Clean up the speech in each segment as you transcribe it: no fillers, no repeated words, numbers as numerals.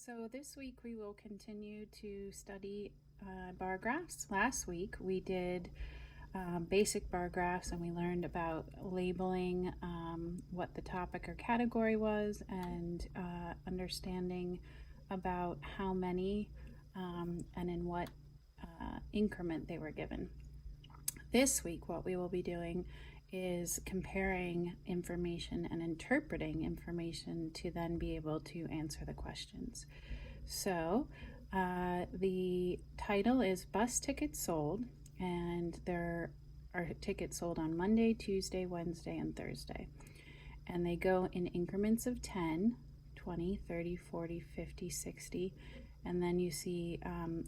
So this week we will continue to study bar graphs. Last week we did basic bar graphs, and we learned about labeling what the topic or category was, and understanding about how many and in what increment they were given. This week what we will be doing is comparing information and interpreting information to then be able to answer the questions. So the title is Bus Tickets Sold, and there are tickets sold on Monday, Tuesday, Wednesday, and Thursday. And they go in increments of 10, 20, 30, 40, 50, 60, and then you see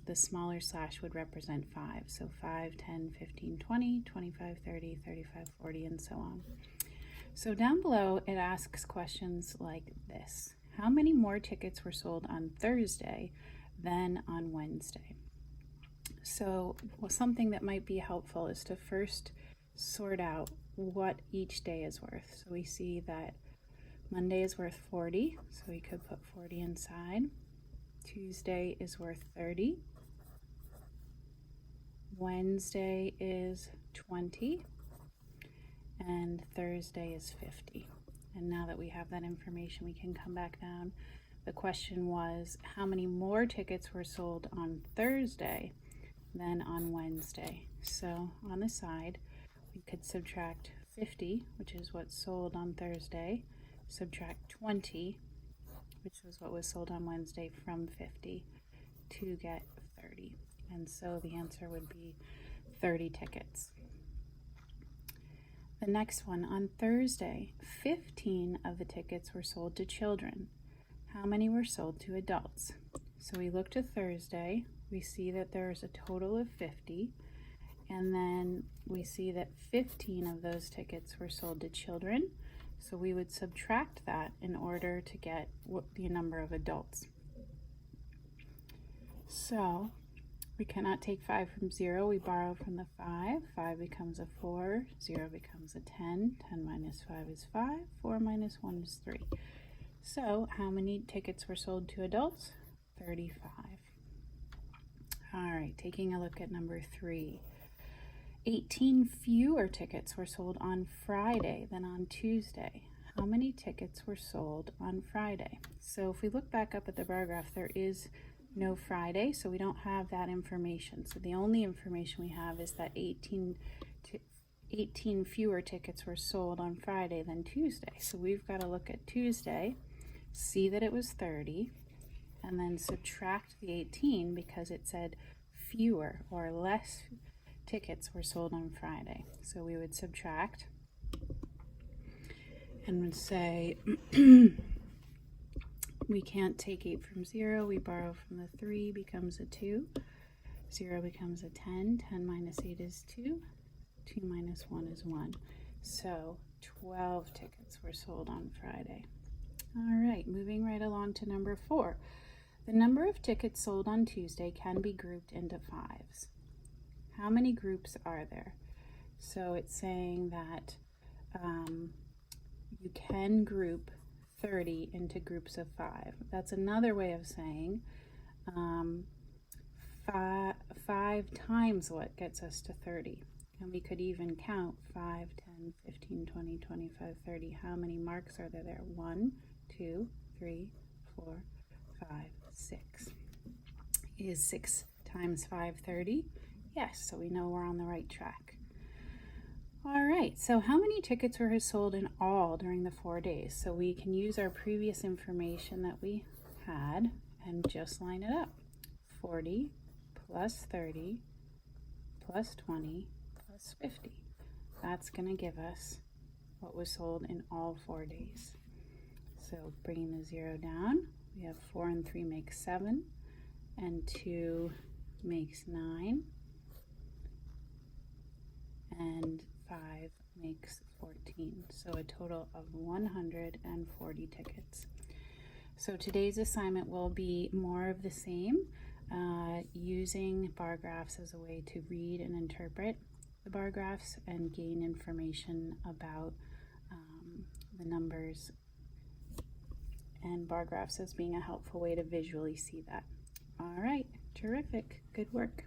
the smaller slash would represent 5. So 5, 10, 15, 20, 25, 30, 35, 40, and so on. So down below it asks questions like this. How many more tickets were sold on Thursday than on Wednesday? So something that might be helpful is to first sort out what each day is worth. So we see that Monday is worth 40, so we could put 40 inside. Tuesday is worth 30. Wednesday is 20. And Thursday is 50. And now that we have that information, we can come back down. The question was, how many more tickets were sold on Thursday than on Wednesday? So on the side, we could subtract 50, which is what's sold on Thursday, subtract 20, which was what was sold on Wednesday, from 50 to get 30. And so the answer would be 30 tickets. The next one, on Thursday, 15 of the tickets were sold to children. How many were sold to adults? So we look to Thursday, we see that there's a total of 50, and then we see that 15 of those tickets were sold to children. So we would subtract that in order to get the number of adults. So we cannot take 5 from 0. We borrow from the 5. 5 becomes a 4. 0 becomes a 10. 10 minus 5 is 5. 4 minus 1 is 3. So how many tickets were sold to adults? 35. All right, taking a look at number 3. 18 fewer tickets were sold on Friday than on Tuesday. How many tickets were sold on Friday? So if we look back up at the bar graph, there is no Friday, so we don't have that information. So the only information we have is that 18 fewer tickets were sold on Friday than Tuesday. So we've got to look at Tuesday, see that it was 30, and then subtract the 18 because it said fewer or less tickets were sold on Friday. So we would subtract and would say we can't take 8 from 0. We borrow from the 3, becomes a 2. 0 becomes a 10. 10 minus 8 is 2. 2 minus 1 is 1. So 12 tickets were sold on Friday. All right, moving right along to number 4. The number of tickets sold on Tuesday can be grouped into 5s. How many groups are there? So it's saying that you can group 30 into groups of 5. That's another way of saying 5 times what gets us to 30. And we could even count 5, 10, 15, 20, 25, 30. How many marks are there? 1, 2, 3, 4, 5, 6. Is 6 times 5 30? Yes, so we know we're on the right track. All right, so how many tickets were sold in all during the 4 days? So we can use our previous information that we had and just line it up. 40 plus 30 plus 20 plus 50. That's going to give us what was sold in all 4 days. So bringing the 0 down, we have 4 and 3 makes 7, and 2 makes 9, and 5 makes 14. So a total of 140 tickets. So today's assignment will be more of the same, using bar graphs as a way to read and interpret the bar graphs and gain information about the numbers and bar graphs as being a helpful way to visually see that. All right, terrific. Good work.